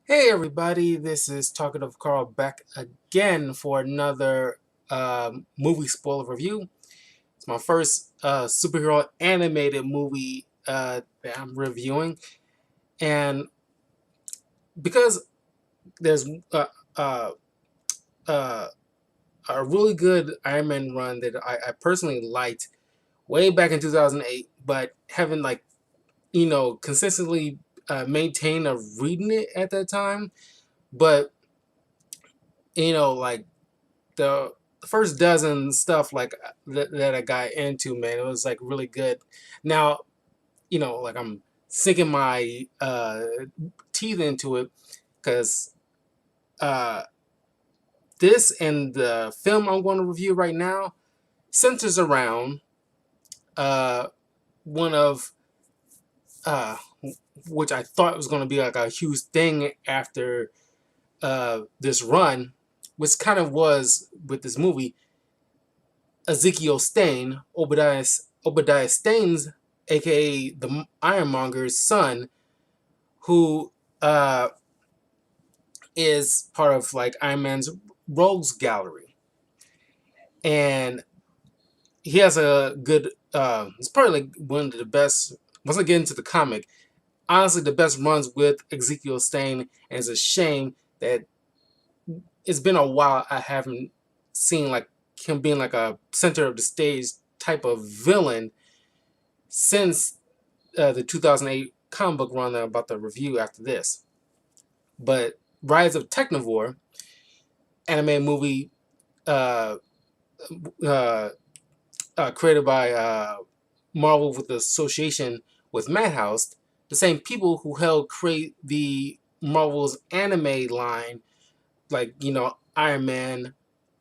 Hey everybody, this is Talkative Carl back again for another movie spoiler review. It's my first superhero animated movie that I'm reviewing, and because there's uh, uh, a really good Iron Man run that I personally liked way back in 2008, but haven't consistently maintained of reading it at that time. But like the first dozen stuff that I got into, man, it was like really good. Now, I'm sinking my teeth into it because uh, this and the film I'm going to review right now centers around uh, one of uh, which I thought was going to be like a huge thing after this run, which kind of was with this movie. Ezekiel Stain, Obadiah Stain's, aka the Ironmonger's son, who uh, is part of like Iron Man's rogues gallery, and he has a good. It's probably like one of the best. Once I get into the comic, honestly, the best runs with Ezekiel Stain, and it's a shame that it's been a while I haven't seen like him being like a center of the stage type of villain since the 2008 comic book run that I'm about to review after this. But Rise of Technovore, anime movie uh, uh, created by Marvel with association with Madhouse, the same people who helped create the Marvel's anime line, like Iron Man,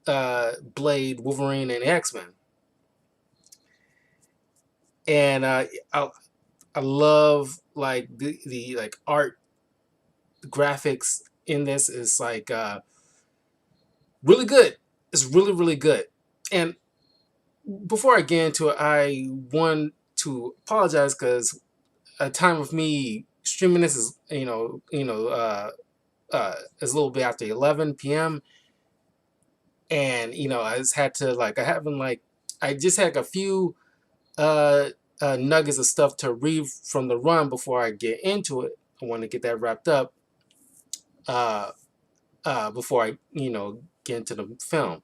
Blade, Wolverine, and X Men. And I love like the like art graphics in this is like really good. It's really good. And before I get into it, I want to apologize because a time of me streaming this is is a little bit after 11 p.m. and I just had to like I just had a few uh, nuggets of stuff to read from the run before I get into it. I want to get that wrapped up uh, before I get into the film.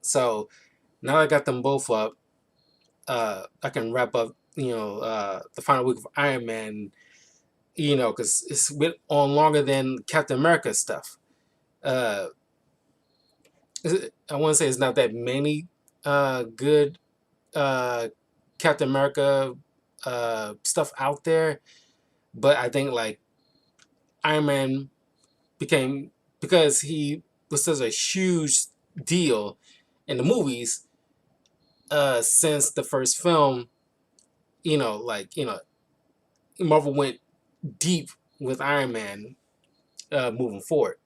So now I got them both up. I can wrap up, the final week of Iron Man, because it's been on longer than Captain America stuff. Uh, I want to say it's not that many good uh, Captain America stuff out there, but I think like Iron Man became because he was such a huge deal in the movies since the first film. Marvel went deep with Iron Man moving forward.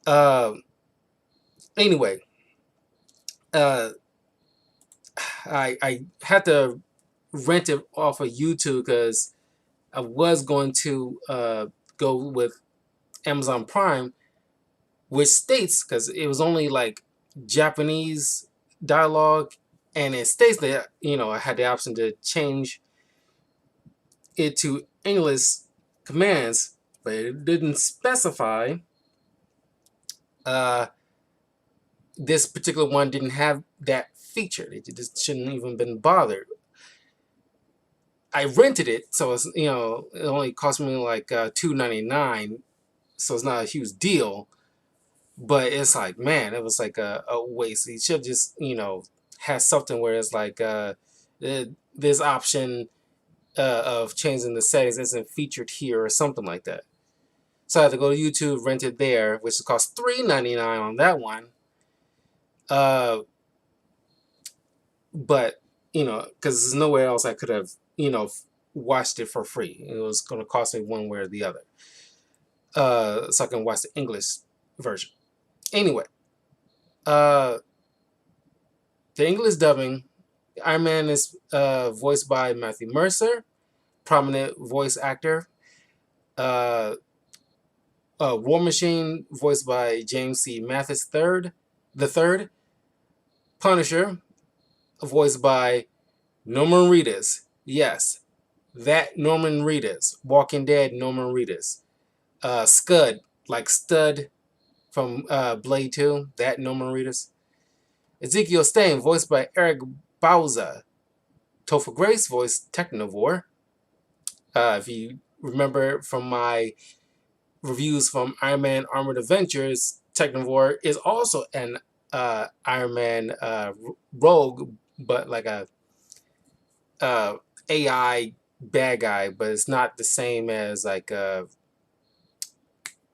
Uh, anyway, uh, I had to rent it off of YouTube because I was going to go with Amazon Prime, which states because it was only like Japanese dialogue, and it states that I had the option to change it to English commands, but it didn't specify. Uh, this particular one didn't have that feature. It just shouldn't even been bothered. I rented it, so it's it only cost me like $2.99, so it's not a huge deal. But it's like, man, it was like a waste. You should just have something where it's like this option of changing the settings isn't featured here or something like that. So I had to go to YouTube, rent it there, which cost $3.99 on that one. Uh, but because there's nowhere else I could have watched it for free. It was going to cost me one way or the other, so I can watch the English version. Anyway, uh, the English dubbing, Iron Man is voiced by Matthew Mercer, prominent voice actor. War Machine, voiced by James C. Mathis the third. Punisher, voiced by Norman Reedus. Yes, that Norman Reedus. Walking Dead Norman Reedus. Scud, like Stud from Blade 2. That Norman Reedus. Ezekiel Stain, voiced by Eric Bauza. Topher Grace, voiced Technovore. If you remember from my reviews from Iron Man Armored Adventures, Technovore is also an Iron Man rogue, but like a uh, AI bad guy, but it's not the same as like uh,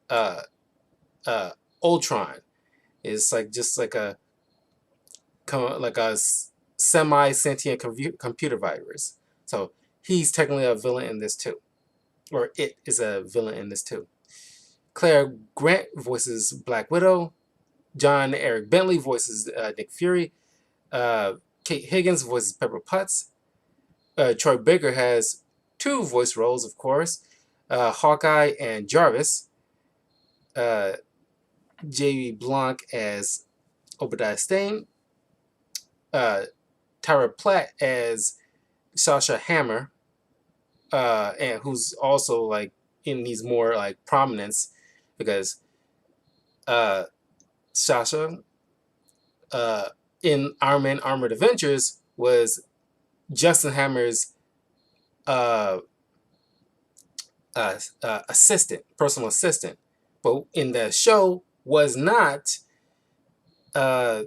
uh, Ultron. It's like just like a semi sentient computer virus. So he's technically a villain in this too, or it is a villain in this too. Claire Grant voices Black Widow. John Eric Bentley voices Nick Fury. Uh, Kate Higgins voices Pepper Potts. Troy Baker has two voice roles, of course, Hawkeye and Jarvis. Uh, J.B. Blanc as Obadiah Stane. Uh, Tyra Platt as Sasha Hammer, and who's also like in these more like prominence because uh, Sasha uh, in Iron Man Armored Adventures was Justin Hammer's uh, assistant, personal assistant, but in the show was not because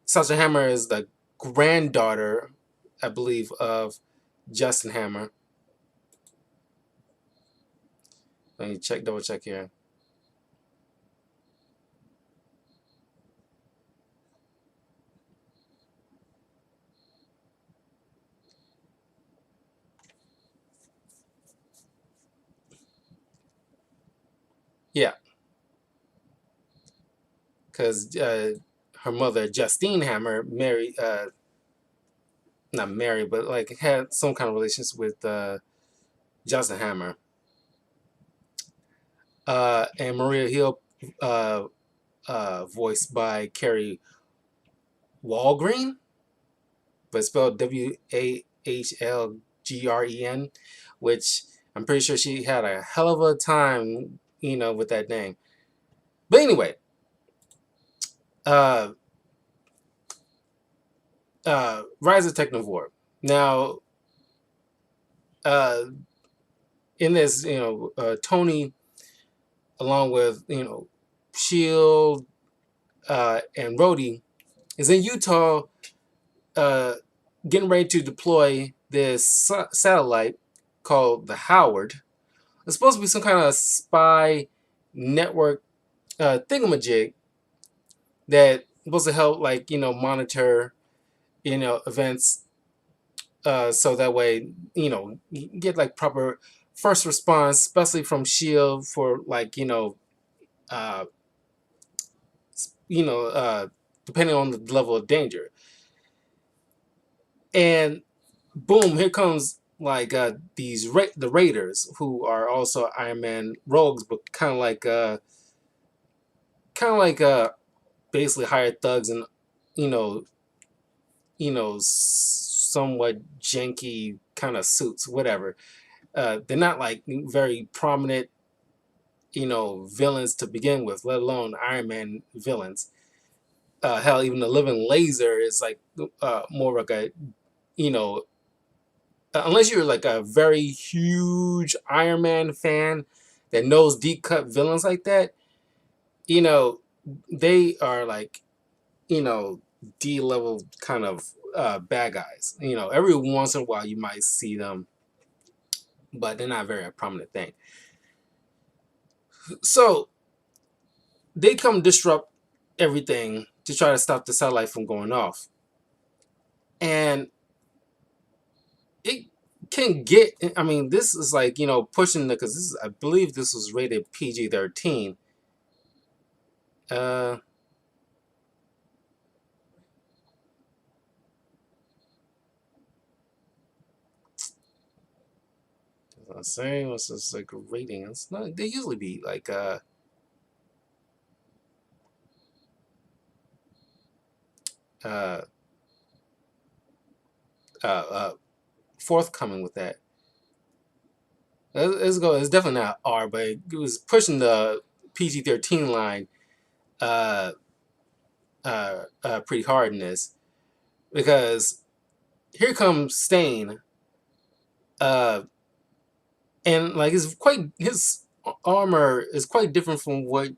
Sasha Hammer is the granddaughter, I believe, of Justin Hammer. Let me double check here. Yeah, because her mother, Justine Hammer, married, not married, but like had some kind of relations with Justin Hammer. And Maria Hill, uh, voiced by Carrie Walgreen, but spelled Wahlgren, which I'm pretty sure she had a hell of a time, with that name. But anyway, uh, Rise of Technovore. Now, uh, in this, Tony, along with Shield and Rhodey, is in Utah, uh, getting ready to deploy this satellite called the Howard. It's supposed to be some kind of spy network thingamajig that supposed to help, like monitor events, so that way you get like proper first response, especially from Shield for like uh, you know uh, depending on the level of danger. And boom, here comes like these the Raiders, who are also Iron Man rogues, but kind of like basically hired thugs and you know somewhat janky kind of suits, whatever. They're not like very prominent, villains to begin with, let alone Iron Man villains. Hell, even the Living Laser is like more like a, you know, unless you're like a very huge Iron Man fan that knows deep cut villains like that, you know, they are like, you know, D level kind of bad guys. Every once in a while you might see them, but they're not a very prominent thing. So they come disrupt everything to try to stop the satellite from going off. And it can get, I mean, this is like, pushing the, because I believe this was rated PG-13. Uh, saying what's this like rating? It's not. They usually be like uh uh uh forthcoming with that. Let's go. It's definitely not R, but it was pushing the PG-13 line uh pretty hard in this because here comes Stain uh and like it's quite his armor is quite different from what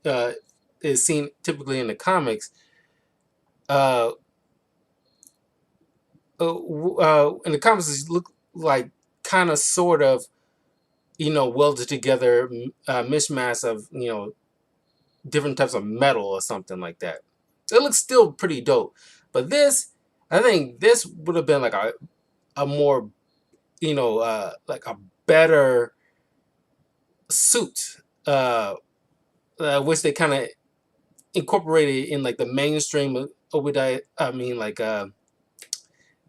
uh is seen typically in the comics. Uh, in the comics, it look like kind of sort of welded together mishmash of different types of metal or something like that. It looks still pretty dope, but this I think this would have been like a more like a better suit, which they kind of incorporated in like the mainstream Obadiah. I mean like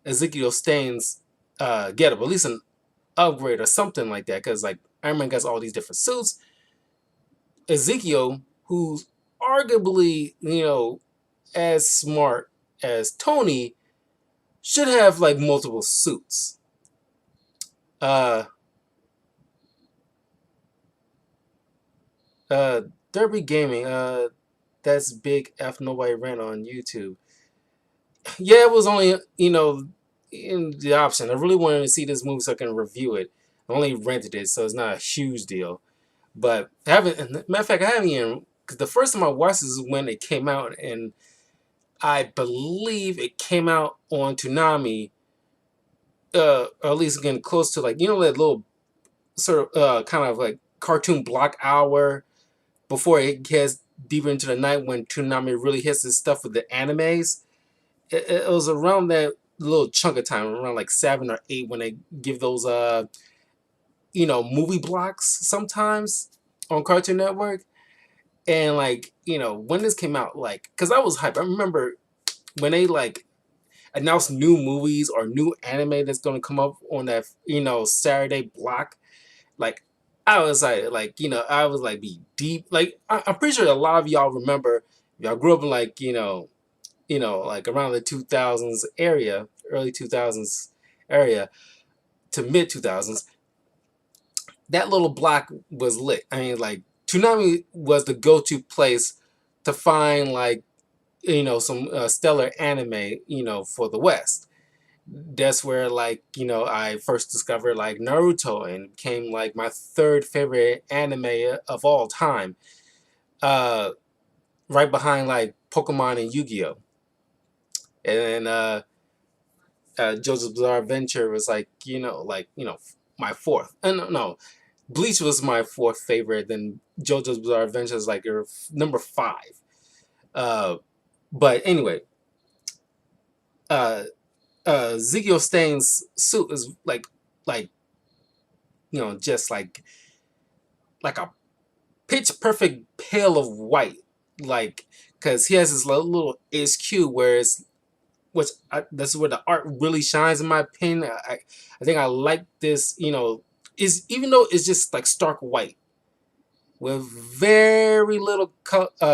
Ezekiel Stain's get up, at least an upgrade or something like that. Because like Iron Man gets all these different suits. Ezekiel, who's arguably as smart as Tony, should have like multiple suits. Uh, uh, Derby Gaming. That's big F nobody ran on YouTube. Yeah, it was only in the option. I really wanted to see this movie so I can review it. I only rented it, so it's not a huge deal. But I haven't. Matter of fact, I haven't even. Because the first time I watched this is when it came out, and I believe it came out on Toonami, or at least getting close to like that little sort of kind of like cartoon block hour before it gets deeper into the night when Toonami really hits this stuff with the animes. It was around that little chunk of time, around like 7 or 8, when they give those movie blocks sometimes on Cartoon Network. And like when this came out, like because I was hyped. I remember when they like announced new movies or new anime that's gonna come up on that Saturday block. Like I was like I was like be deep. Like I'm pretty sure a lot of y'all remember. Y'all grew up in like like around the 2000s area, early 2000s area to mid 2000s. That little block was lit. I mean, like Toonami was the go-to place to find like some stellar anime for the West. That's where like I first discovered like Naruto and became like my third favorite anime of all time. Uh, right behind like Pokemon and Yu-Gi-Oh. And then JoJo's Bizarre Adventure was like my fourth. And no, Bleach was my fourth favorite. Then JoJo's Bizarre Adventure is like your number 5. Uh, but anyway, uh, Ezekiel Stain's suit is like just like a pitch perfect pale of white, like because he has this little HQ where it's that's where the art really shines in my opinion. I think I like this. Is even though it's just like stark white with very little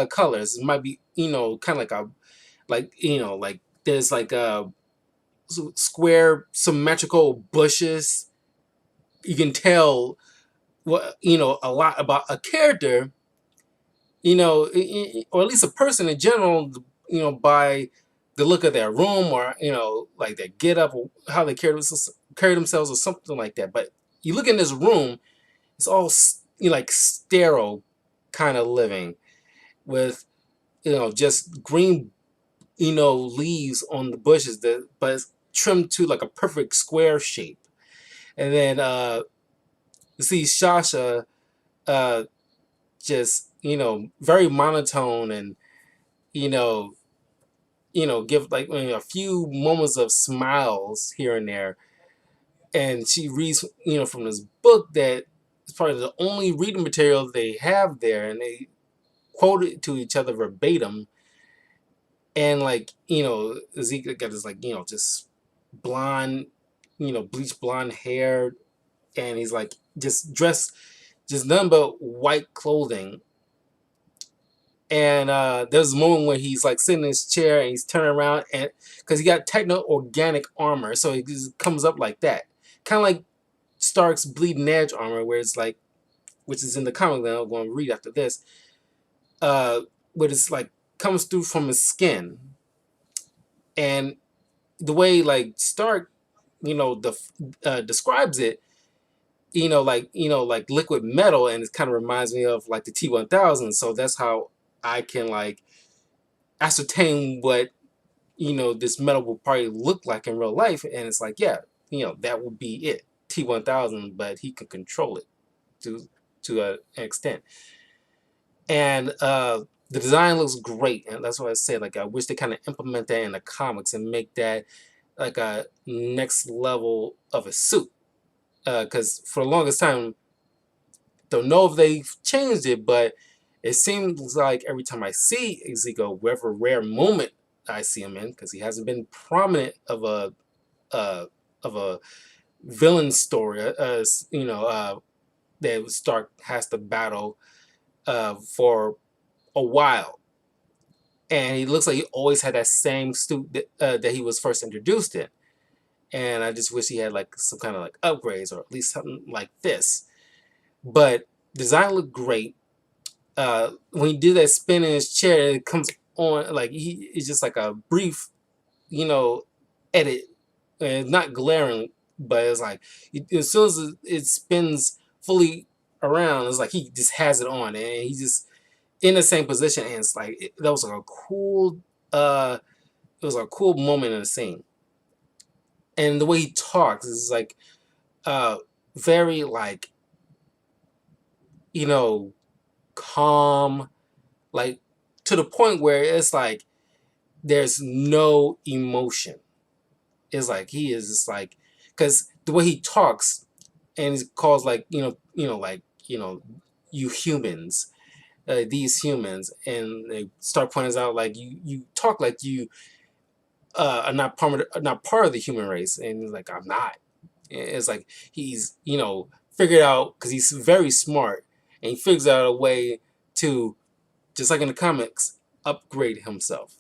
colors. It might be kind of like a like there's like a square symmetrical bushes. You can tell what a lot about a character, or at least a person in general, by the look of their room or like their get up or how they carry themselves or something like that. But you look in this room, it's all like sterile kind of living with just green leaves on the bushes that but it's trimmed to like a perfect square shape. And then you see Shasha uh just very monotone and you know give like a few moments of smiles here and there, and she reads from this book that is probably the only reading material they have there, and they quote it to each other verbatim. And like Ezekiel got this like just blonde bleach blonde hair, and he's like just dressed, just nothing but white clothing. And there's a moment where he's like sitting in his chair and he's turning around, and because he got techno organic armor, so it just comes up like that, kind of like Stark's bleeding edge armor, where it's like, which is in the comic that I'm going to read after this, uh, where it's like comes through from his skin, and the way like Stark, describes it, like liquid metal, and it kind of reminds me of like the T-1000. So that's how I can like ascertain what this metal will probably look like in real life, and it's like, yeah, that would be it, T-1000, but he could control it to an extent. And the design looks great, and that's what I said. Like, I wish they kind of implement that in the comics and make that like a next level of a suit. Because for the longest time, don't know if they've changed it, but it seems like every time I see Ezekiel, whatever rare moment I see him in, because he hasn't been prominent uh, of a villain story, that Stark has to battle for a while, and he looks like he always had that same suit that he was first introduced in. And I just wish he had like some kind of like upgrades, or at least something like this. But design looked great. When he did that spin in his chair, it comes on like it's just like a brief, edit, and it's not glaring, but it's like as soon as it spins fully around, it's like he just has it on, and he just in the same position, and it's like that was like a cool, it was a cool moment in the scene, and the way he talks is like uh very like you know calm, like to the point where it's like there's no emotion. It's like he is just like, because the way he talks, and he calls like like you humans, these humans, and they start pointing out like you talk like you are not part of the human race, and he's like, I'm not. It's like he's figured out, because he's very smart, and he figures out a way to, just like in the comics, upgrade himself.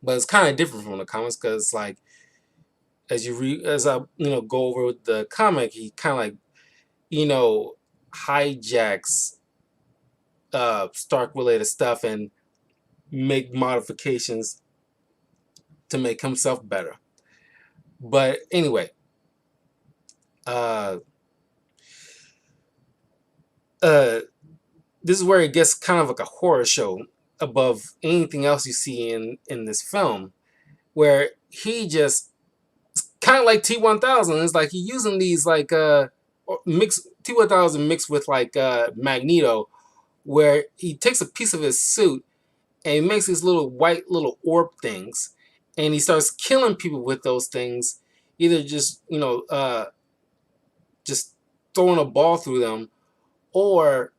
But it's kind of different from the comics, because like as I go over the comic, he kind of like you know hijacks Stark related stuff and make modifications to make himself better. But anyway, uh, uh, this is where it gets kind of like a horror show above anything else you see in this film, where he just kind of like T-1000. It's like he using these like mix T-1000 mixed with like Magneto, where he takes a piece of his suit and he makes these little white little orb things, and he starts killing people with those things, either just just throwing a ball through them, or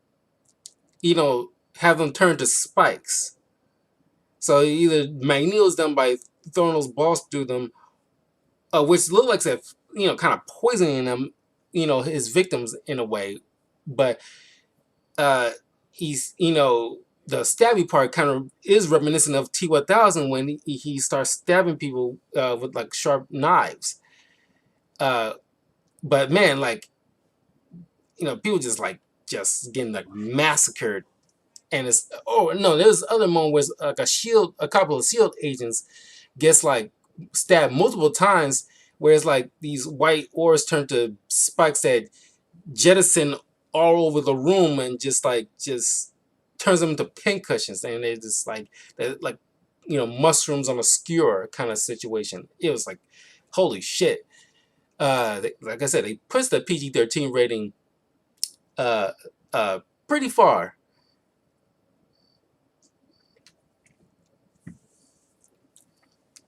have them turn to spikes. So either Magneto's done by throwing those balls through them, which look like if kind of poisoning them, his victims in a way. But uh, he's the stabby part kind of is reminiscent of T-1000 when he starts stabbing people with like sharp knives. Uh, but man, like people just getting like massacred. And it's, oh no, there's other moment where like a couple of shield agents gets like stabbed multiple times, where it's like these white orbs turn to spikes that jettison all over the room, and just turns them into pincushions, and they're like mushrooms on a skewer kind of situation. It was like, holy shit. Like I said, they pushed the PG-13 rating uh pretty far.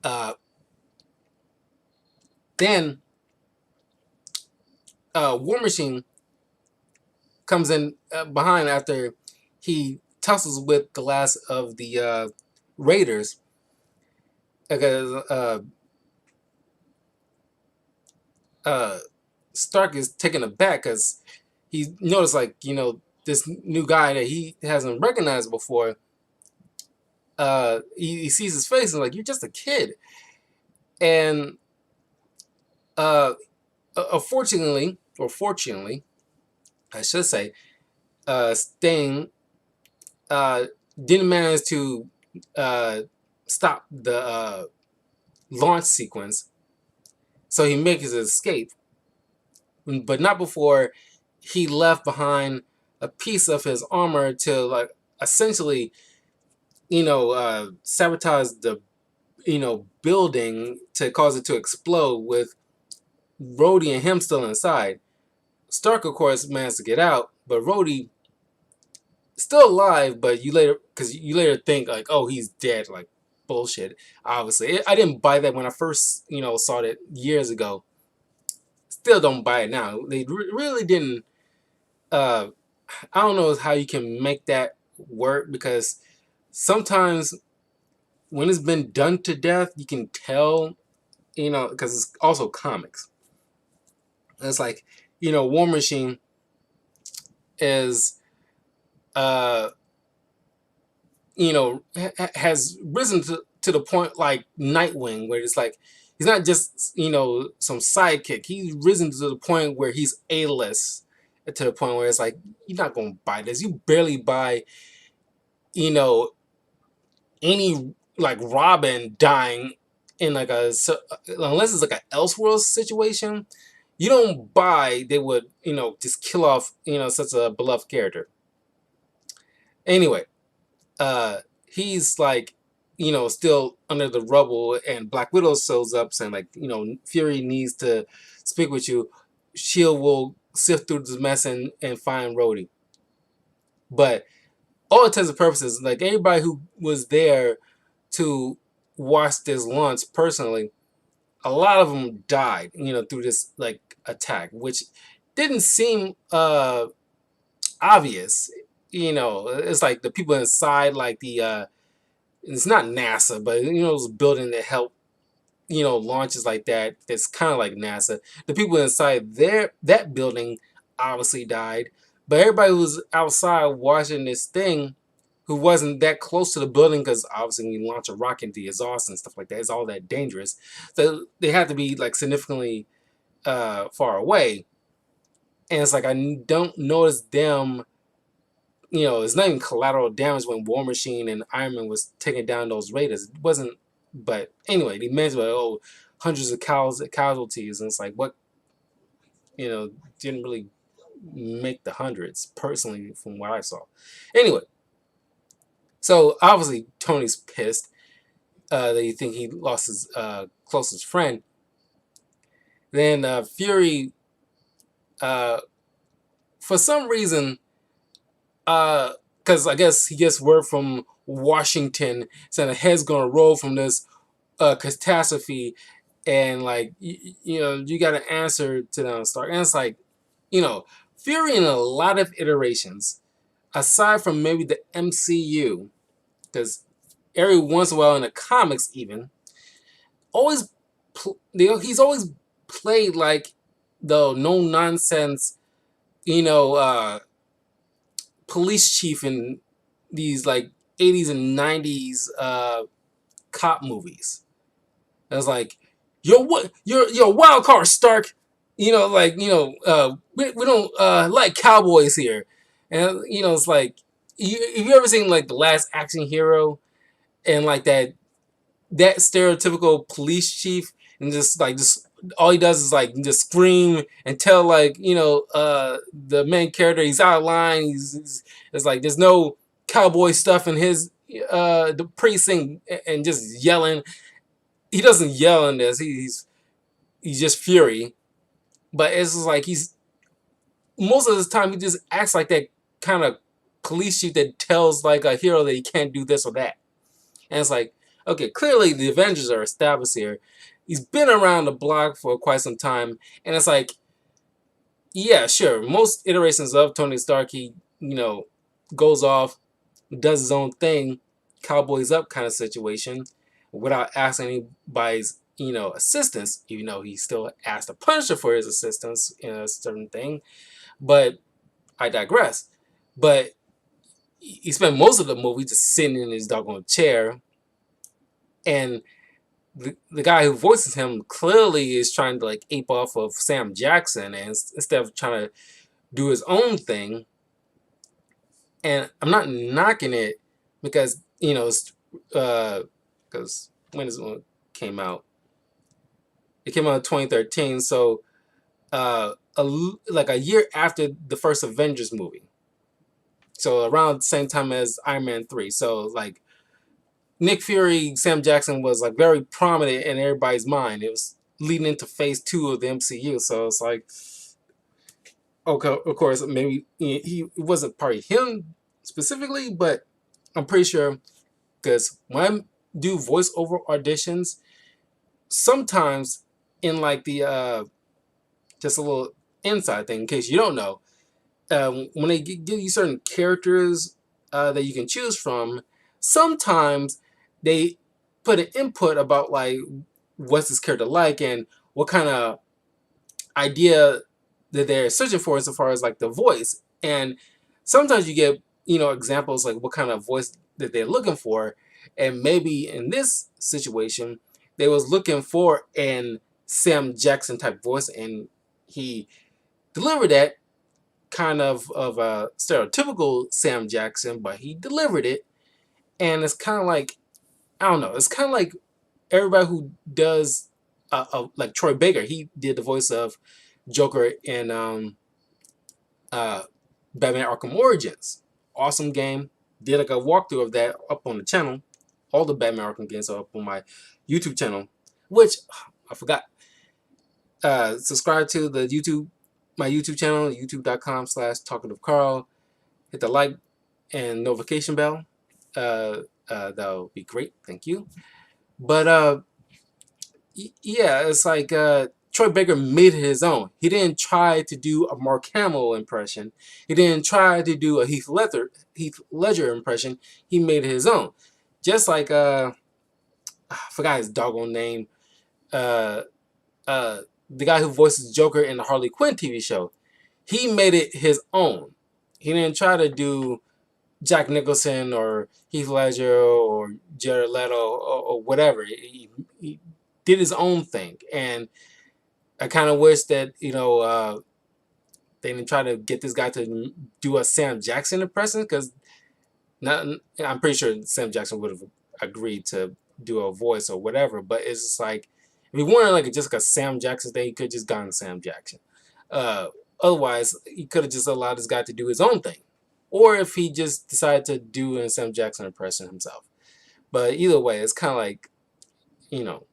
uh then War Machine comes in behind after he tussles with the last of the Raiders, because Stark is taken aback because he noticed, like, this new guy that he hasn't recognized before. He sees his face and like, you're just a kid. And uh, unfortunately, or fortunately, I should say, Stain uh, didn't manage to uh, stop the launch sequence, so he makes his escape, but not before he left behind a piece of his armor to, like, essentially, sabotage the building to cause it to explode with Rhodey and him still inside. Stark, of course, managed to get out, but Rhodey still alive. But because you later think like, oh, he's dead. Like, bullshit. Obviously, I didn't buy that when I first saw it years ago. Still don't buy it now. They really didn't. Uh, I don't know how you can make that work, because sometimes when it's been done to death, you can tell. Because it's also comics. It's like, War Machine is uh has risen to the point like Nightwing, where it's like he's not just some sidekick. He's risen to the point where he's A-list, to the point where it's like, you're not gonna buy this. You barely buy you know any, like, Robin dying in like unless it's like an Elseworld situation. You don't buy they would just kill off such a beloved character. Anyway, uh he's like still under the rubble, and Black Widow shows up saying, like, Fury needs to speak with you. Shield will sift through this mess and find Rhodey. But all intents and purposes, like, everybody who was there to watch this launch personally, a lot of them died through this, like, attack, which didn't seem obvious. It's like the people inside, like, the it's not NASA, but those building that help launches like that. That's kind of like NASA. The people inside that building obviously died, but everybody who was outside watching this thing, who wasn't that close to the building, because obviously when you launch a rocket into the exhaust and stuff like that, it's all that dangerous. So they had to be, like, significantly far away, and it's like I don't notice them. It's not even collateral damage when War Machine and Iron Man was taking down those raiders. It wasn't, but anyway, they mentioned, like, oh, hundreds of casualties, and it's like, what, didn't really make the hundreds, personally, from what I saw. Anyway, so obviously Tony's pissed that you think he lost his closest friend. Then Fury, uh, for some reason, because I guess he gets word from Washington saying the head's gonna roll from this catastrophe, and, like, you got to answer to them, Stark. And it's like, Fury in a lot of iterations, aside from maybe the MCU, because every once in a while in the comics even, always he's always played like the no nonsense, you know, uh, police chief in these, like, 80s and 90s cop movies. It was like, you're a wild card, Stark. Like, we don't like cowboys here. And it's like, have you ever seen, like, The Last Action Hero, and, like, that stereotypical police chief, and just all he does is, like, just scream and tell, like, the main character he's out of line. It's like there's no cowboy stuff in his the precinct, and just yelling. He doesn't yell in this. He's just Fury, but it's just like he's most of the time he just acts like that kind of police chief that tells, like, a hero that he can't do this or that. And it's like, okay, clearly the Avengers are established here. He's been around the block for quite some time, and it's like, yeah, sure. Most iterations of Tony Stark, he goes off, does his own thing, cowboys up kind of situation, without asking anybody's assistance, even though he still asked the Punisher for his assistance in a certain thing. But I digress. But he spent most of the movie just sitting in his doggone chair, and the guy who voices him clearly is trying to like ape off of Sam Jackson, and instead of trying to do his own thing. And I'm not knocking it because because when this one came out, it came out in 2013, so like a year after the first Avengers movie, so around the same time as Iron Man 3. So like Nick Fury, Sam Jackson was like very prominent in everybody's mind. It was leading into Phase 2 of the MCU, so it's like, okay, of course, maybe he it wasn't probably him specifically, but I'm pretty sure because when I do voiceover auditions, sometimes in like the just a little inside thing in case you don't know, when they give you certain characters that you can choose from, sometimes they put an input about like what's this character like and what kind of idea that they're searching for as far as like the voice. And sometimes you get examples like what kind of voice that they're looking for. And maybe in this situation they was looking for an Sam Jackson type voice, and he delivered that kind of a stereotypical Sam Jackson, but he delivered it. And it's kind of like, I don't know, it's kind of like everybody who does like Troy Baker. He did the voice of Joker in uh, Batman Arkham Origins. Awesome game. Did like a walkthrough of that up on the channel. All the Batman Arkham games are up on my YouTube channel, which I forgot. Subscribe to my YouTube channel, youtube.com/talkativecarl. Hit the like and notification bell. That'll be great. Thank you. But yeah, it's like Troy Baker made it his own. He didn't try to do a Mark Hamill impression. He didn't try to do a Heath Ledger impression. He made it his own. Just like I forgot his doggone name. Uh, the guy who voices Joker in the Harley Quinn TV show. He made it his own. He didn't try to do Jack Nicholson or Heath Ledger or Jared Leto or whatever. He did his own thing, and I kind of wish that they didn't try to get this guy to do a Sam Jackson impression, because I'm pretty sure Sam Jackson would have agreed to do a voice or whatever. But it's just like, if he wanted like just like a Sam Jackson thing, he could just gotten Sam Jackson. Uh, Otherwise, he could have just allowed this guy to do his own thing, or if he just decided to do a Sam Jackson impression himself. But either way, it's kind of like, you know,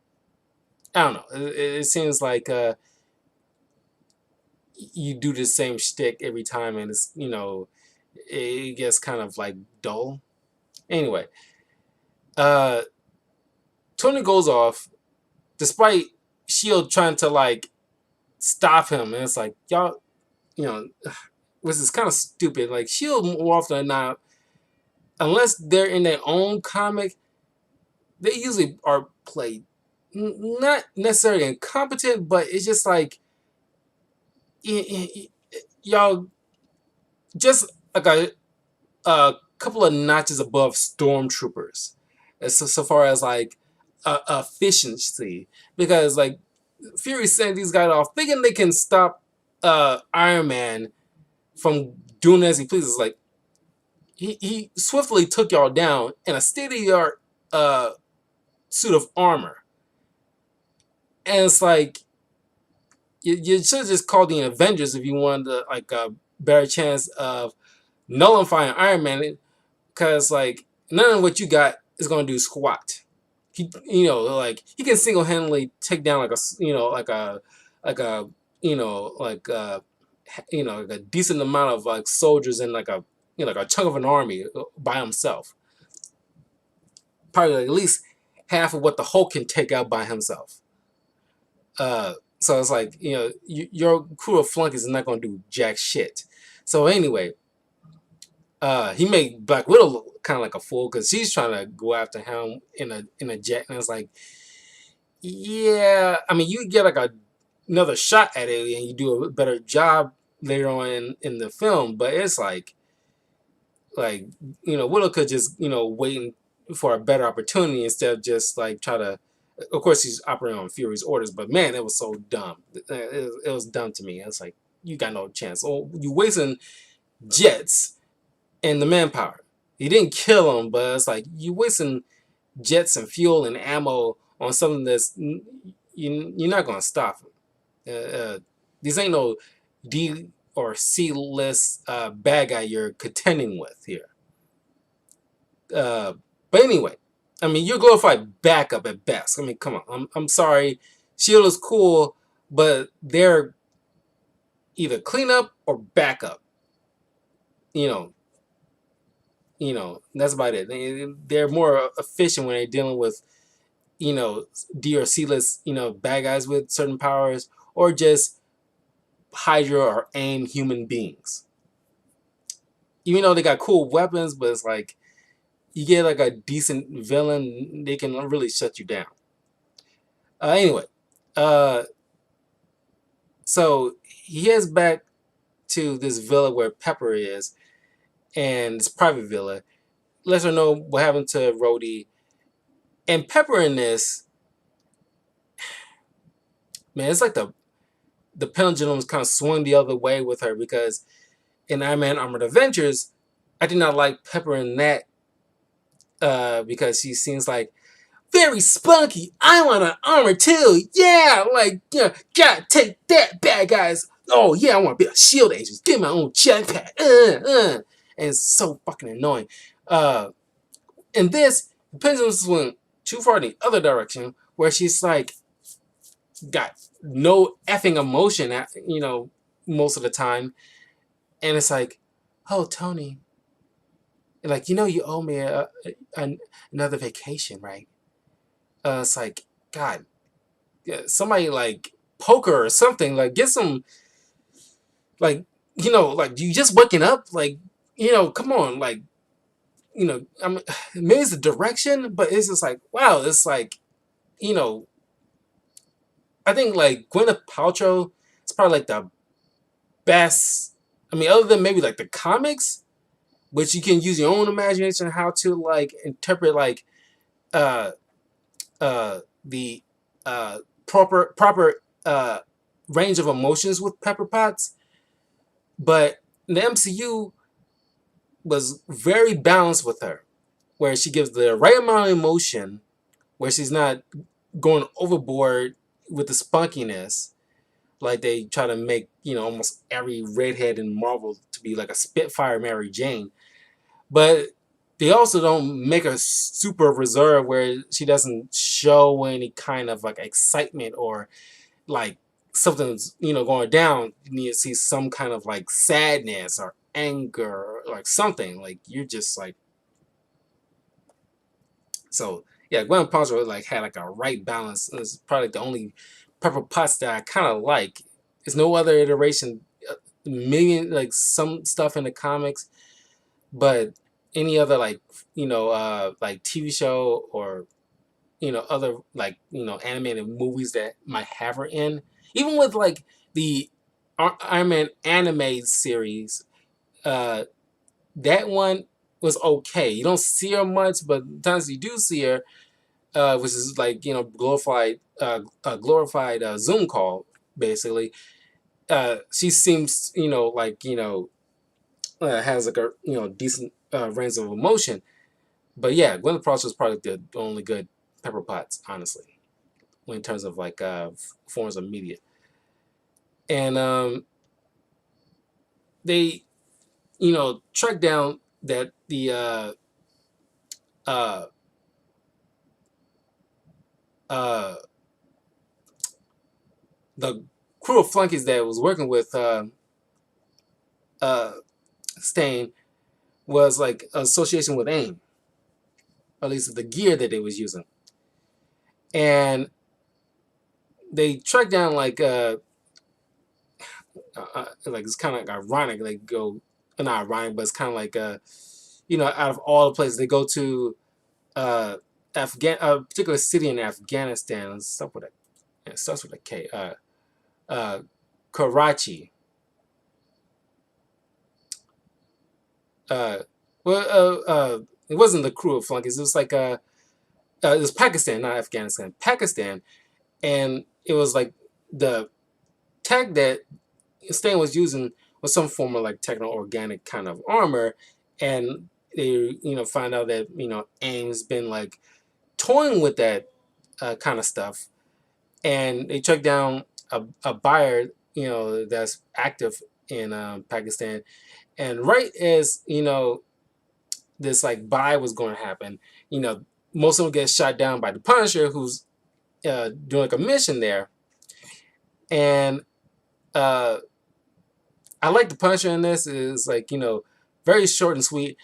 I don't know. It seems like you do the same shtick every time, and it's it gets kind of like dull. Anyway, uh, Tony goes off, despite Shield trying to like stop him, and it's like, y'all, which is kind of stupid. Like, Shield more often than not, unless they're in their own comic, they usually are played not necessarily incompetent, but it's just like y'all just like a couple of notches above stormtroopers so far as like efficiency, because like Fury sent these guys off thinking they can stop Iron Man from doing as he pleases. Like, he swiftly took y'all down in a state-of-the-art suit of armor, and it's like, you should have just called the Avengers if you wanted to, like, a better chance of nullifying Iron Man, because like none of what you got is gonna do squat. He, like, he can single-handedly take down like like a like a decent amount of like soldiers in like a like a chunk of an army by himself. Probably like at least half of what the Hulk can take out by himself. So it's like, your crew of flunkies is not gonna do jack shit. So anyway, he made Black Widow look kind of like a fool, because she's trying to go after him in a jet, and it's like, Yeah, I mean, you get like another shot at it, and you do a better job later on in the film. But it's like Willow could just waiting for a better opportunity instead of just like try to. Of course, he's operating on Fury's orders, but man, it was so dumb. It was dumb to me. It's like you got no chance. Oh, you wasting jets and the manpower. You didn't kill him, but it's like you wasting jets and fuel and ammo on something that's you're not gonna stop him. These ain't no D or C list bad guy you're contending with here. Uh, but anyway, I mean, you're glorified backup at best. I mean, come on. I'm sorry. Shield is cool, but they're either cleanup or backup. You know, that's about it. They're more efficient when they're dealing with D or C list bad guys with certain powers, or just Hydra or AIM human beings. Even though they got cool weapons, but it's like you get like a decent villain, they can really shut you down. Anyway, uh, so he heads back to this villa where Pepper is, and this private villa. Lets her know what happened to Rhodey. And Pepper in this, man, it's like the pendulum kind of swung the other way with her, because in Iron Man Armored Adventures, I did not like Pepper in that because she seems like very spunky. I want an armor too. Yeah, like, gotta take that, bad guys. Oh yeah, I want to be a shield agent. Get my own jetpack. And it's so fucking annoying. In this, the pendulum swung too far in the other direction, where she's like got no effing emotion at most of the time, and it's like, oh Tony, like you owe me another vacation, right? It's like, God, yeah, somebody like poke her or something. Like, get some, like, like, you just waking up. Like, come on. Like, I mean, maybe it's the direction, but it's just like, wow, it's like, you know, I think like Gwyneth Paltrow is probably like the best. I mean, other than maybe like the comics, which you can use your own imagination how to like interpret like uh the proper range of emotions with Pepper Potts. But the MCU was very balanced with her, where she gives the right amount of emotion, where she's not going overboard with the spunkiness, like they try to make almost every redhead in Marvel to be like a Spitfire Mary Jane. But they also don't make her super reserved, where she doesn't show any kind of like excitement, or like something's going down. You need to see some kind of like sadness or anger, or like something. Like, you're just like, so yeah, Gwen Paltrow like had like a right balance. It's probably the only Pepper Potts that I kind of like. There's no other iteration. Million like some stuff in the comics, but any other like like TV show, or other like animated movies that might have her in, even with like the Iron Man anime series, uh that one was okay. You don't see her much, but times you do see her, which is like glorified Zoom call basically. She seems like has like a decent range of emotion. But yeah, Gwyneth Paltrow is probably the only good Pepper Potts, honestly, in terms of like forms of media. And they track down that uh, uh, the crew of flunkies that was working with uh, Stain was like association with AIM, or at least the gear that they was using. And they track down like it's kind of like ironic. They go, not ironic, but it's kind of like out of all the places they go to, a particular city in Afghanistan. It starts with a K. Uh, Karachi. Uh, well, it wasn't the crew of flunkies. It was like it was Pakistan, not Afghanistan. Pakistan, and it was like the tech that Stan was using was some form of like techno organic kind of armor, and they find out that AIM's been like toying with that kind of stuff, and they track down a buyer that's active in Pakistan, and right as this like buy was going to happen, you know most of them get shot down by the Punisher, who's doing like a mission there, and uh, I like the Punisher in this is like very short and sweet,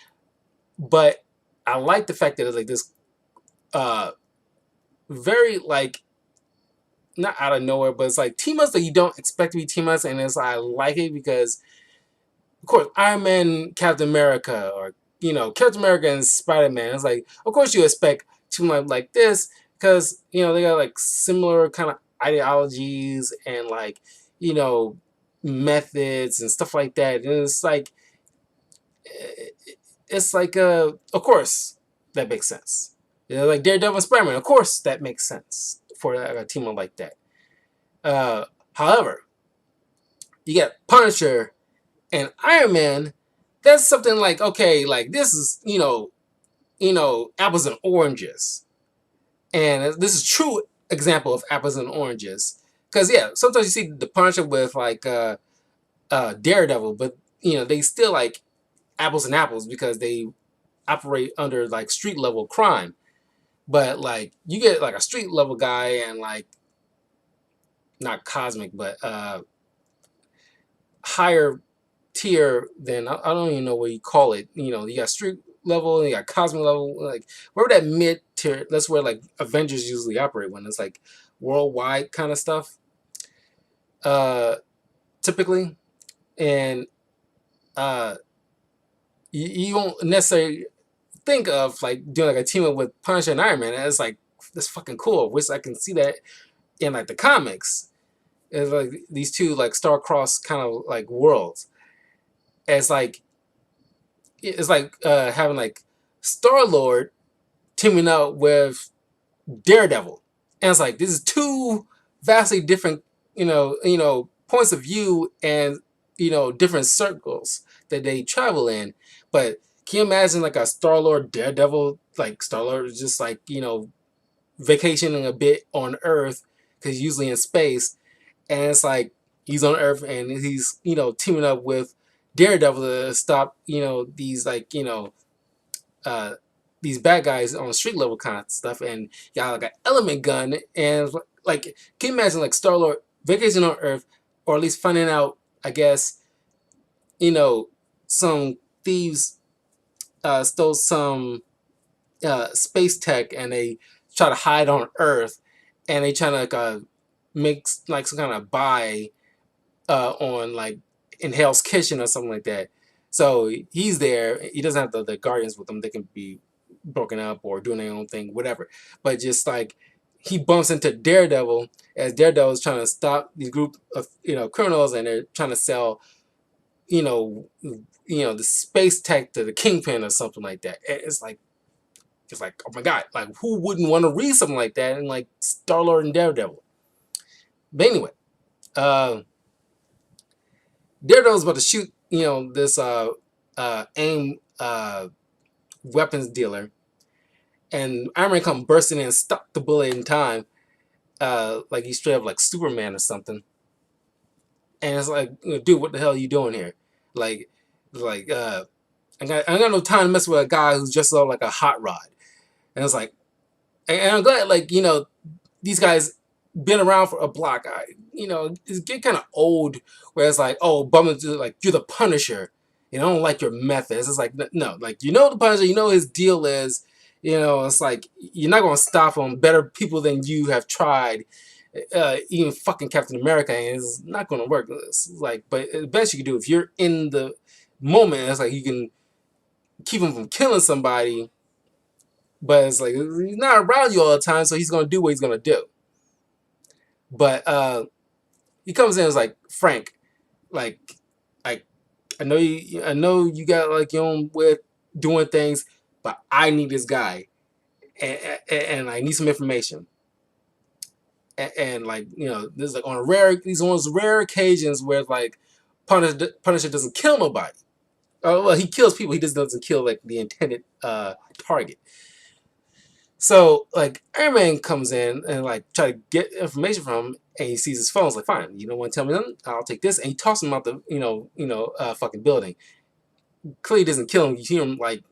but I like the fact that it's like this uh very like not out of nowhere, but it's like team ups that you don't expect to be team ups, and it's I like it because of course Iron Man, Captain America, or Captain America and Spider Man. It's like of course you expect team up like this because they got like similar kind of ideologies and like you know methods and stuff like that, and it's like of course that makes sense. Like Daredevil and Spider-Man, of course that makes sense for a team up like that. However, you get Punisher and Iron Man. That's something like okay, like this is apples and oranges, and this is true example of apples and oranges. Because yeah, sometimes you see the Punisher with like Daredevil, but they still like apples and apples because they operate under like street level crime. But like you get like a street level guy and like not cosmic, but higher tier than I don't even know what you call it. You got street level and you got cosmic level, like wherever that mid tier. That's where like Avengers usually operate when it's like worldwide kind of stuff. Uh, Typically, and uh, you won't necessarily think of like doing like a team up with Punisher and Iron Man. And it's like that's fucking cool. Wish I can see that in like the comics. It's like these two like star-crossed kind of like worlds. It's like having like Star-Lord teaming up with Daredevil, and it's like this is two vastly different points of view and different circles that they travel in. But can you imagine like a Star-Lord Daredevil, like Star-Lord is just like vacationing a bit on Earth because usually in space, and it's like he's on Earth and he's teaming up with Daredevil to stop these like uh, these bad guys on street level kind of stuff, and you got like an element gun, and like can you imagine like Star Lord vacation on Earth, or at least finding out I guess some thieves stole some space tech and they try to hide on Earth, and they try to like make like some kind of buy on like in Hell's Kitchen or something like that. So he's there. He doesn't have the Guardians with him. They can be broken up or doing their own thing, whatever. But just like he bumps into Daredevil as Daredevil is trying to stop these group of criminals, and they're trying to sell the space tech to the Kingpin or something like that. It's like oh my god, like who wouldn't want to read something like that and like Star Lord and Daredevil. But anyway, uh, Daredevil's about to shoot this AIM weapons dealer, and Iron Man come bursting in and stop the bullet in time, like he's straight up like Superman or something. And it's like, dude, what the hell are you doing here? Like, like I got no time to mess with a guy who's just like a hot rod. And it's like, and I'm glad like these guys been around for a block. It's get kind of old where it's like, oh, bum into like you're the Punisher. I don't like your methods. It's like no, like the Punisher. His deal is. It's like you're not gonna stop him. Better people than you have tried. Even fucking Captain America, and it's not gonna work. It's like, but the best you can do if you're in the moment, it's like you can keep him from killing somebody. but it's like he's not around you all the time, so he's gonna do what he's gonna do. But he comes in and is like, Frank, like, like I know you got like your own way of doing things, but I need this guy, and I need some information. And like this is like on a rare these on those rare occasions where like Punisher doesn't kill nobody. Oh well, he kills people. He just doesn't kill like the intended target. So like Iron Man comes in and like try to get information from him, and he sees his phone. He's like, fine, you don't want to tell me nothing? I'll take this, and he tosses him out the fucking building. Clearly doesn't kill him. You hear him like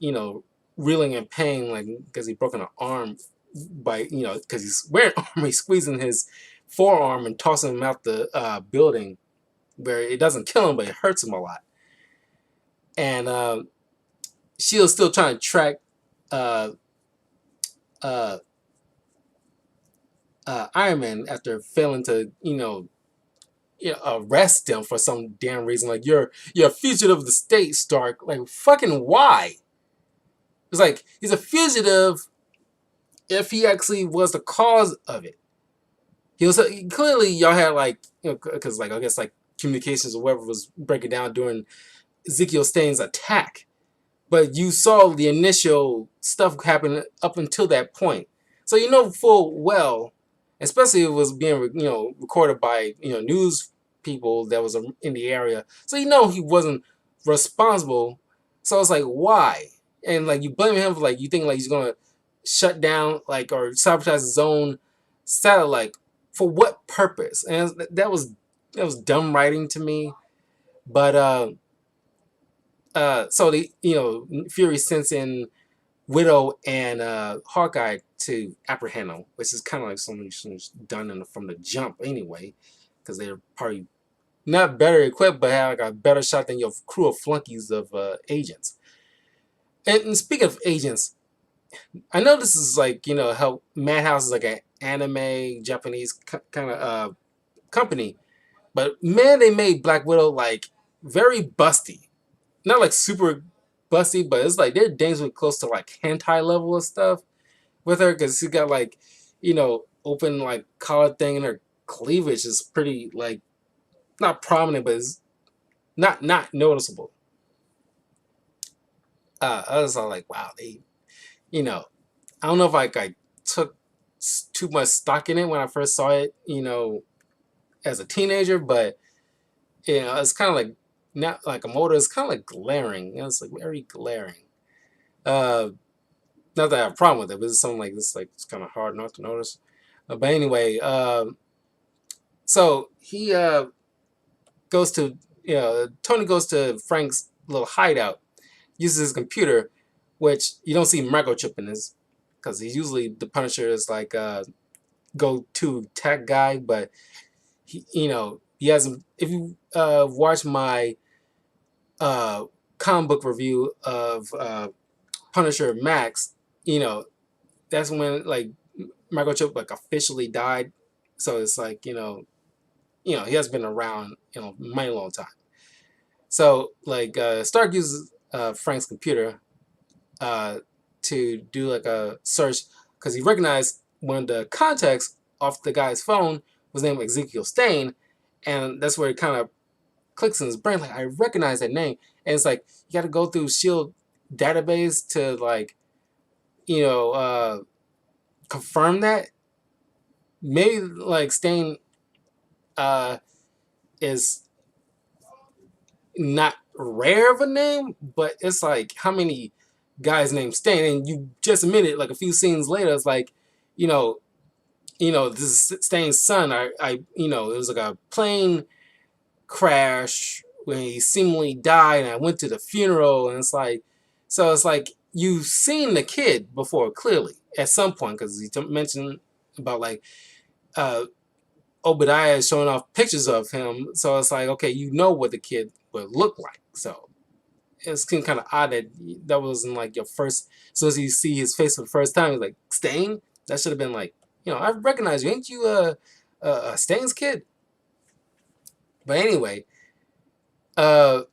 reeling in pain, like because he broken an arm by because he's wearing armor. He's squeezing his forearm and tossing him out the building, where it doesn't kill him, but it hurts him a lot. And Shield's still trying to track uh, uh, Iron Man after failing to arrest him for some damn reason. Like you're a fugitive of the state, Stark. Like fucking why? It's like he's a fugitive if he actually was the cause of it. He was clearly y'all had like because like I guess like communications or whatever was breaking down during Ezekiel Stane's attack, but you saw the initial stuff happen up until that point, so you know full well, especially if it was being recorded by news people that was in the area, so you know he wasn't responsible. So it's like why, and like you blame him for like you think like he's gonna shut down like or sabotage his own satellite for what purpose? And that was dumb writing to me. But so the Fury sends in Widow and Hawkeye to apprehend him, which is kind of like something done from the jump anyway, because they're probably not better equipped, but have like a better shot than your crew of flunkies of agents. And speaking of agents, I know this is like how Madhouse is like an anime Japanese kind of company, but man, they made Black Widow like very busty. Not like super busty, but it's like they're dangerously close to like hentai level of stuff with her because she got like open like collar thing and her cleavage is pretty like not prominent, but it's not noticeable. I was all like, wow, they I don't know if I took too much stock in it when I first saw it, as a teenager, but it's kind of like not like a motor. It's kind of like glaring. It's like very glaring. Uh, Not that I have a problem with it, but it's something like this. Like it's kind of hard not to notice. But anyway, so he goes to Tony goes to Frank's little hideout, uses his computer, which you don't see microchip in his, because he's usually the Punisher is like a go-to tech guy, but he hasn't. If you watch my comic book review of Punisher Max, that's when like microchip like officially died. So it's like he has been around a mighty long time. So like Stark uses Frank's computer to do like a search because he recognized one of the contacts off the guy's phone was named Ezekiel Stain, and that's where it kind of clicks in his brain like I recognize that name, and it's like you got to go through Shield database to like confirm that maybe like Stain is not rare of a name, but it's like how many guys named Stain, and you just admitted like a few scenes later, it's like, this is Stain's son. It was like a plane crash when he seemingly died, and I went to the funeral, and it's like you've seen the kid before clearly at some point because he mentioned about like Obadiah is showing off pictures of him, so it's like okay, what the kid would look like. So it's kind of odd that wasn't like your first. So as you see his face for the first time, he's like Stain. That should have been like, I recognize you. Ain't you Stain's kid? But anyway, uh,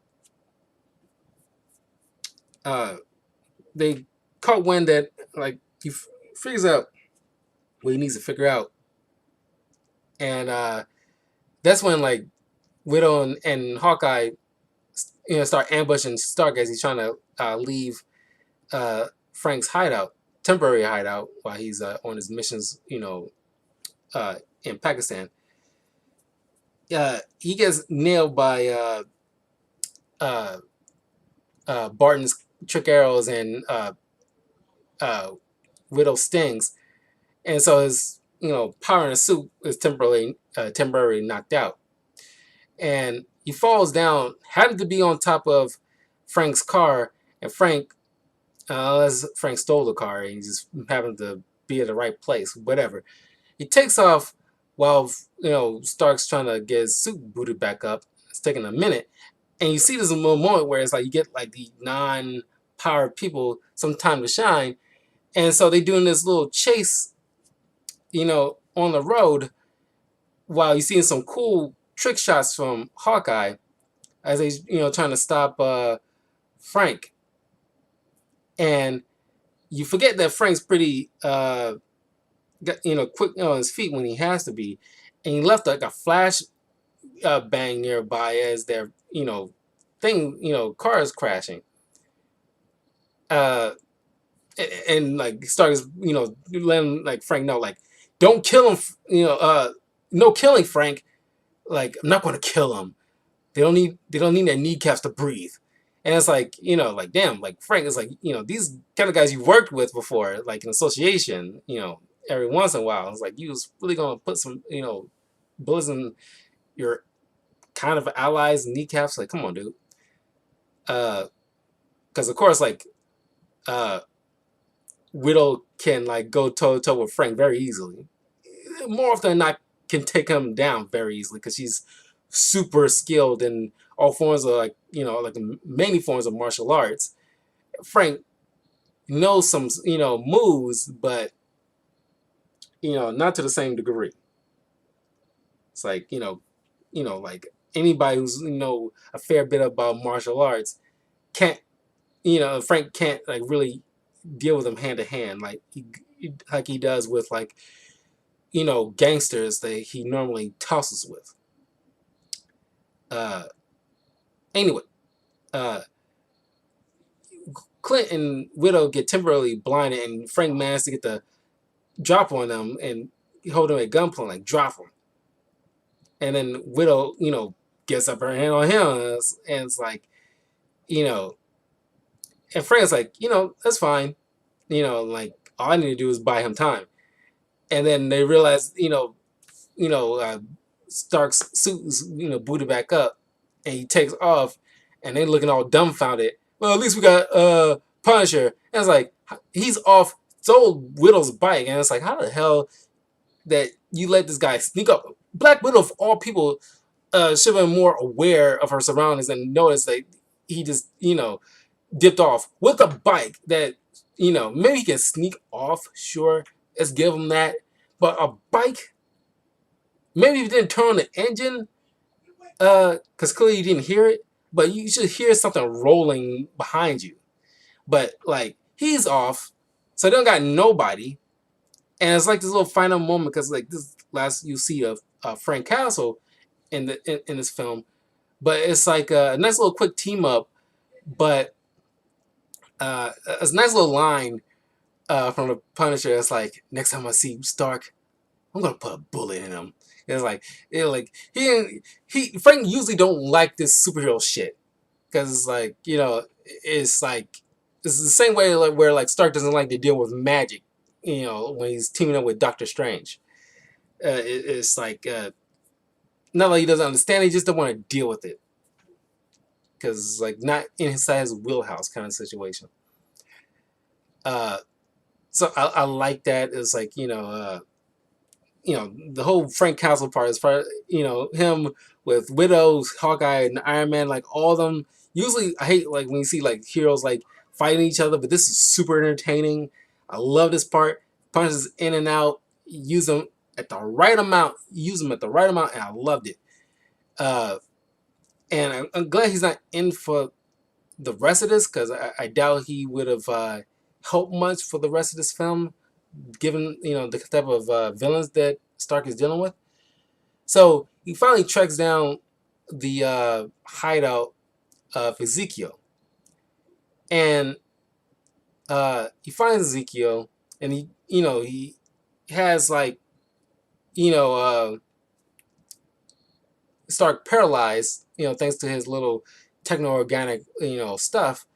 uh, they caught wind that like he figures out what he needs to figure out, and that's when like Widow and Hawkeye, start ambushing Stark as he's trying to leave Frank's hideout, temporary hideout, while he's on his missions, in Pakistan. He gets nailed by uh, Barton's trick arrows and uh, Widow stings, and so his power in his suit is temporarily knocked out, and he falls down, having to be on top of Frank's car, and as Frank stole the car, he just happened to be at the right place, whatever. He takes off while Stark's trying to get his suit booted back up. It's taking a minute, and you see this little moment where it's like you get like the non-powered people some time to shine, and so they're doing this little chase, on the road, while you're seeing some cool trick shots from Hawkeye as they trying to stop Frank, and you forget that Frank's pretty quick on his feet when he has to be, and he left like a flash bang nearby as their car is crashing. Uh, and like starts letting like Frank know, like, don't kill him, no killing, Frank. Like, I'm not going to kill him. They don't need their kneecaps to breathe. And it's like, like, damn, like Frank is like, these kind of guys you worked with before, like in association, every once in a while. It's like you was really gonna put some, bullets in your kind of allies' kneecaps. Like, come on, dude. Because of course, like, Widow can like go toe to toe with Frank very easily. More often than not, can take him down very easily because she's super skilled in all forms of like many forms of martial arts. Frank knows some moves, but not to the same degree. It's like like anybody who's a fair bit about martial arts can't Frank can't like really deal with them hand to hand like he does with like gangsters that he normally tosses with. Uh, anyway, uh, Clint and Widow get temporarily blinded, and Frank manages to get the drop on them and hold him at gunpoint, like drop him. And then Widow, gets up her hand on him, and it's like, and Frank's like, that's fine, like all I need to do is buy him time. And then they realize, Stark's suit is, booted back up, and he takes off, and they looking all dumbfounded. Well, at least we got Punisher. And it's like he's off, stole Widow's bike, and it's like, how the hell that you let this guy sneak up? Black Widow, of all people, should have been more aware of her surroundings and noticed that he just, dipped off with a bike that, maybe he can sneak off. Sure, let's give him that. But a bike, maybe you didn't turn on the engine, because clearly you didn't hear it, but you should hear something rolling behind you. But like he's off, so they don't got nobody, and it's like this little final moment because like this last you see of Frank Castle in this film, but it's like a nice little quick team up, but a nice little line from the Punisher. It's like, next time I see Stark, I'm gonna put a bullet in him. It's like he Frank usually don't like this superhero shit because it's like it's like it's the same way like where like Stark doesn't like to deal with magic, when he's teaming up with Doctor Strange. It's like not like he doesn't understand, he just don't want to deal with it because it's like not inside his wheelhouse kind of situation. Uh, so I like that. It's like the whole Frank Castle part is part, him with Widows, Hawkeye, and Iron Man, like all of them. Usually, I hate like when you see like heroes like fighting each other, but this is super entertaining. I love this part. Punches in and out, use them at the right amount, and I loved it. Uh, and I'm glad he's not in for the rest of this because I doubt he would have help much for the rest of this film, given the type of villains that Stark is dealing with. So he finally tracks down the hideout of Ezekiel, and he finds Ezekiel, and he has like you know Stark paralyzed, thanks to his little techno organic stuff,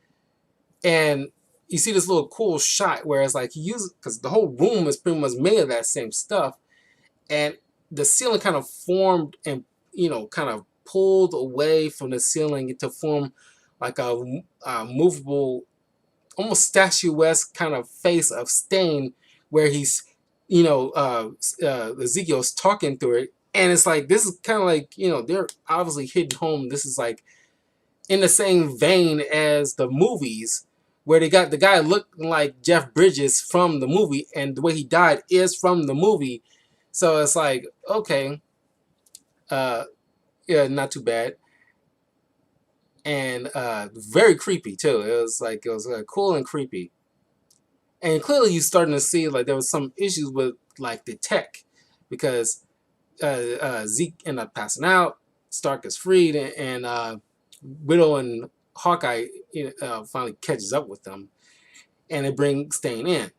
and you see this little cool shot where it's like he uses, because the whole room is pretty much made of that same stuff, and the ceiling kind of formed and kind of pulled away from the ceiling to form like a movable, almost statuesque kind of face of Stain, where he's Ezekiel's talking through it, and it's like this is kind of like they're obviously hitting home. This is like in the same vein as the movies, where they got the guy looking like Jeff Bridges from the movie, and the way he died is from the movie. So it's like, okay, uh, yeah, not too bad, and very creepy too. It was cool and creepy, and clearly you're starting to see like there was some issues with like the tech, because Zeke ended up passing out, Stark is freed, and Widow and Hawkeye finally catches up with them, and they bring Stain in,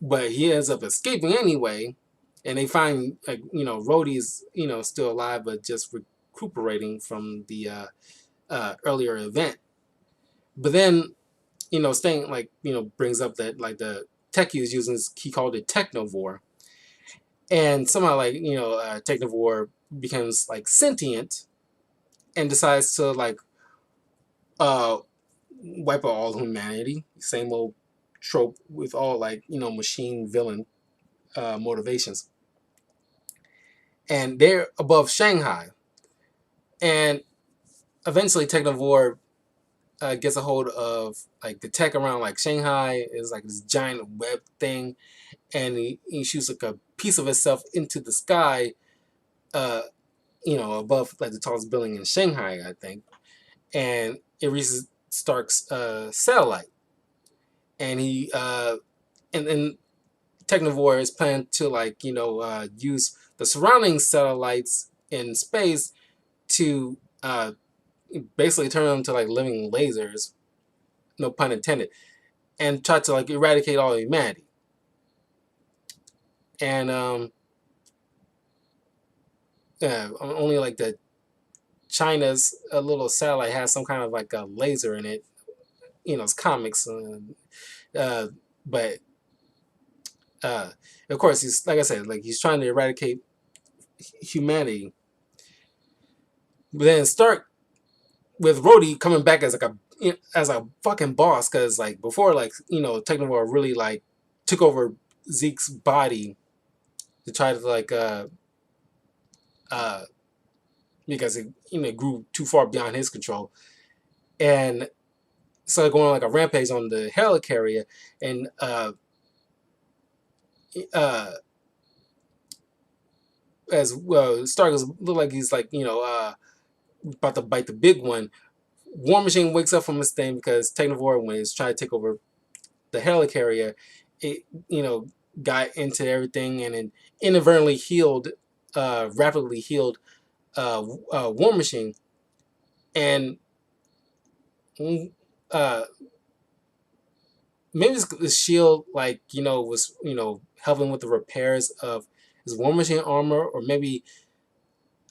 but he ends up escaping anyway, and they find Rhodey's still alive but just recuperating from the earlier event. But then Stain brings up that like the tech he was using, he called it Technovore, and somehow Technovore becomes like sentient and decides to like uh wipe out all humanity. Same old trope with all machine villain motivations. And they're above Shanghai, and eventually Technovore gets a hold of like the tech around like Shanghai. Is like this giant web thing, and he shoots like a piece of itself into the sky, uh, above like the tallest building in Shanghai, I think, and it reaches Stark's satellite, and and Technovore is planning to use the surrounding satellites in space to basically turn them to like living lasers, no pun intended, and try to like eradicate all humanity. And only like the China's a little satellite has some kind of like a laser in it. It's comics, uh, but uh, of course he's like I said, like he's trying to eradicate humanity. But then Stark with Rhodey coming back as like as a fucking boss, because like before Technovore really like took over Zeke's body to try to uh because it grew too far beyond his control, and started going on like a rampage on the helicarrier, and uh as well Stark look like he's like about to bite the big one. War Machine wakes up from his thing because Technovore, when he's trying to take over the helicarrier, it got into everything, and it inadvertently healed, rapidly healed War Machine, and uh, maybe the shield was helping with the repairs of his War Machine armor, or maybe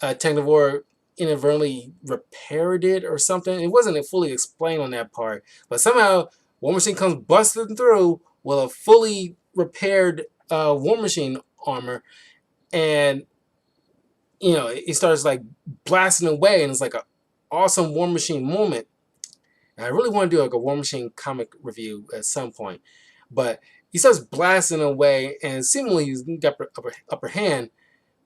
Technovore inadvertently repaired it or something. It wasn't fully explained on that part, but somehow War Machine comes busting through with a fully repaired War Machine armor, and it starts like blasting away, and it's like an awesome War Machine moment. And I really want to do like a War Machine comic review at some point, but he starts blasting away, and seemingly he's got upper hand.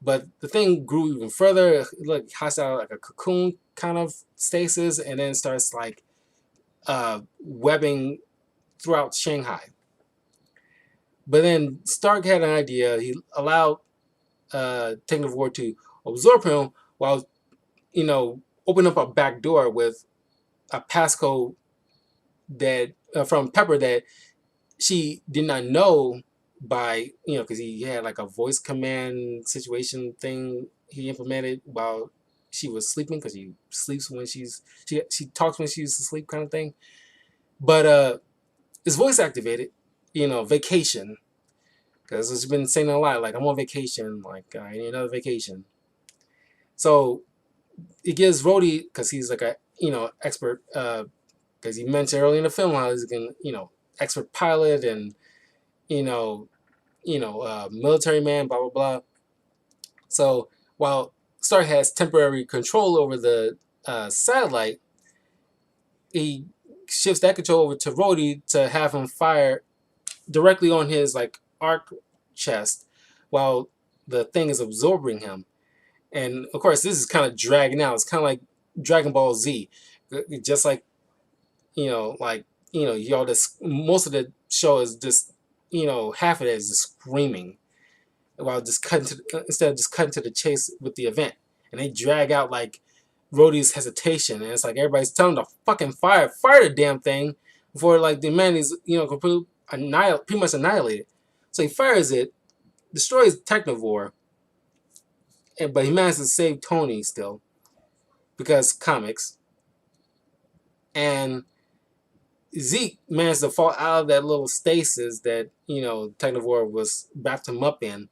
But the thing grew even further, like hots out like a cocoon kind of stasis, and then starts like webbing throughout Shanghai. But then Stark had an idea. He allowed Technovore to absorb him while open up a back door with a passcode that from Pepper that she did not know by because he had like a voice command situation thing he implemented while she was sleeping because she sleeps when she talks when she's asleep kind of thing. But it's voice activated, vacation because it's been saying a lot like I'm on vacation, like I need another vacation. So it gives Rhodey because he's like a expert because he mentioned early in the film how he's an expert pilot and you know military man, blah blah blah. So while Stark has temporary control over the satellite, he shifts that control over to Rhodey to have him fire directly on his like arc chest while the thing is absorbing him. And of course, this is kind of dragging out. It's kind of like Dragon Ball Z, just like y'all. This most of the show is just half of it is just screaming while just instead of just cutting to the chase with the event, and they drag out like Rhodey's hesitation, and it's like everybody's telling him to fucking fire the damn thing before like the man is completely pretty much annihilated. So he fires it, destroys Technovore, but he manages to save Tony still because comics, and Zeke managed to fall out of that little stasis that Technovore was wrapped him up in,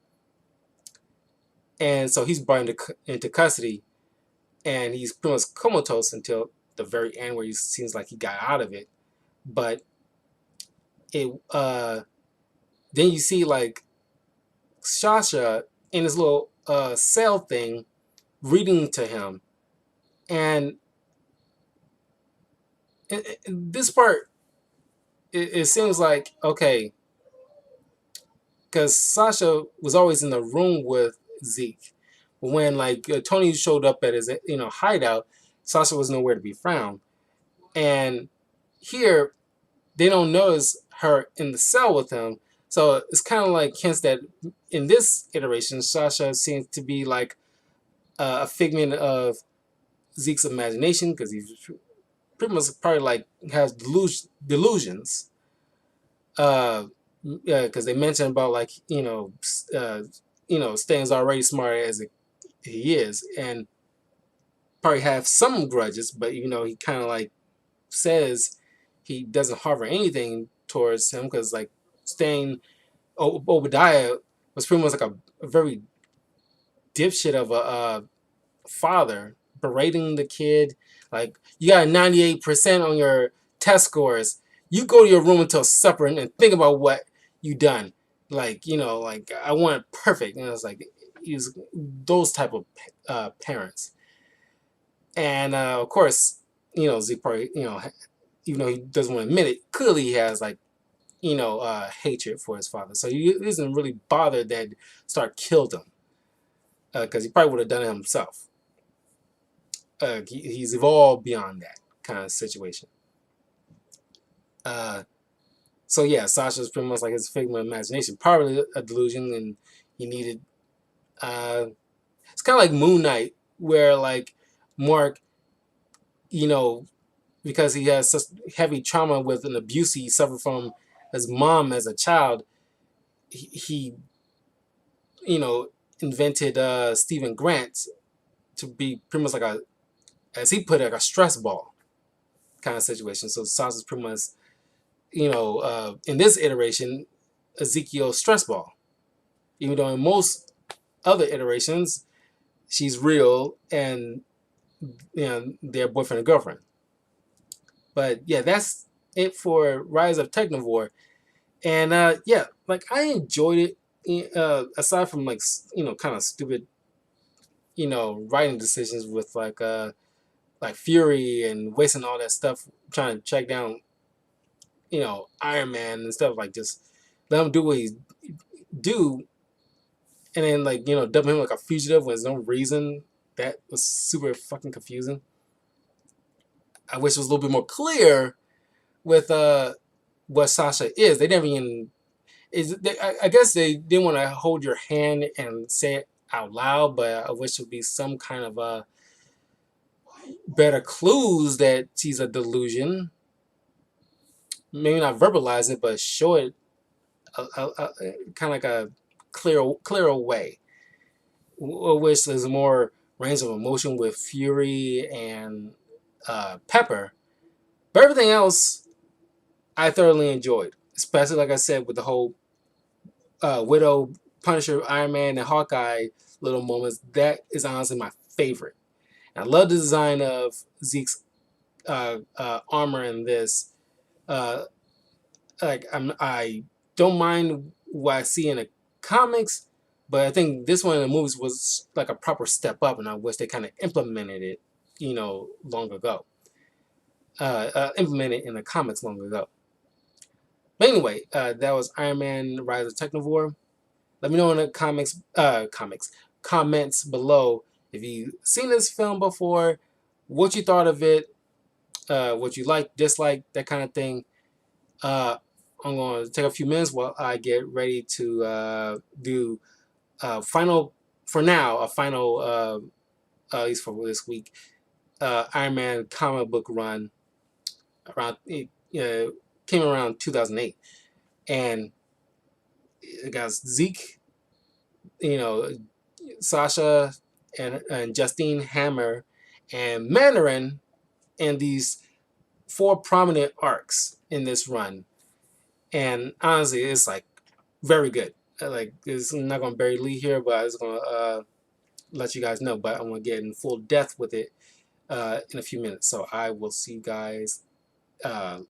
and so he's brought into custody, and he's pretty much comatose until the very end where he seems like he got out of it. But it then you see like Sasha in his little cell thing reading to him, and this part it seems like okay because Sasha was always in the room with Zeke. But when like Tony showed up at his hideout, Sasha was nowhere to be found. And here they don't notice her in the cell with him. So it's kind of like hints that in this iteration, Sasha seems to be like a figment of Zeke's imagination because he's pretty much probably like has delusions. Because they mentioned about like Stan's already smart as he is, and probably have some grudges, but he kind of like says he doesn't harbor anything towards him because like Stan Obadiah was pretty much like a very dipshit of a father berating the kid. Like you got a 98% on your test scores. You go to your room until supper and think about what you done. Like like I want it perfect. And it's like he's those type of parents. And of course, Zeke probably even though he doesn't want to admit it, clearly he has like hatred for his father. So he isn't really bothered that Stark killed him because he probably would have done it himself. He's evolved beyond that kind of situation. So yeah, Sasha's pretty much like his figment of imagination, probably a delusion, and he needed. It's kind of like Moon Knight, where like Mark, because he has such heavy trauma with an abuse he suffered from his mom as a child, he invented Stephen Grant to be pretty much like as he put it, like a stress ball kind of situation. So Sasha's pretty much, in this iteration, Ezekiel's stress ball. Even though in most other iterations, she's real and they're boyfriend and girlfriend. But yeah, that's it for Rise of Technovore. And yeah, like I enjoyed it. Aside from like kind of stupid, writing decisions with like Fury and wasting all that stuff trying to track down, Iron Man and stuff like just let him do what he do, and then like dump him like a fugitive when there's no reason. That was super fucking confusing. I wish it was a little bit more clear with what Sasha is. They never even I guess they didn't want to hold your hand and say it out loud, but I wish there would be some kind of better clues that she's a delusion. maybe not verbalize it, but show it kind of like a clearer way, which is more range of emotion with Fury and Pepper. But everything else, I thoroughly enjoyed, especially like I said with the whole Widow, Punisher, Iron Man, and Hawkeye little moments. That is honestly my favorite. And I love the design of Zeke's armor in this. Uh, I don't mind what I see in the comics, but I think this one in the movies was like a proper step up, and I wish they kind of implemented it, long ago. Implemented in the comics long ago. But anyway, that was Iron Man: Rise of Technovore. Let me know in the comments below if you've seen this film before, what you thought of it, what you like, dislike, that kind of thing. Uh, I'm going to take a few minutes while I get ready to do final, for now, a final, at least for this week, Iron Man comic book run. Around it came around 2008, and it got Zeke, you know, Sasha, and Justine Hammer, and Mandarin, and these four prominent arcs in this run. And honestly, it's like very good. Like, it's I'm not gonna bury Lee here, but I was gonna let you guys know. But I'm gonna get in full depth with it in a few minutes. So I will see you guys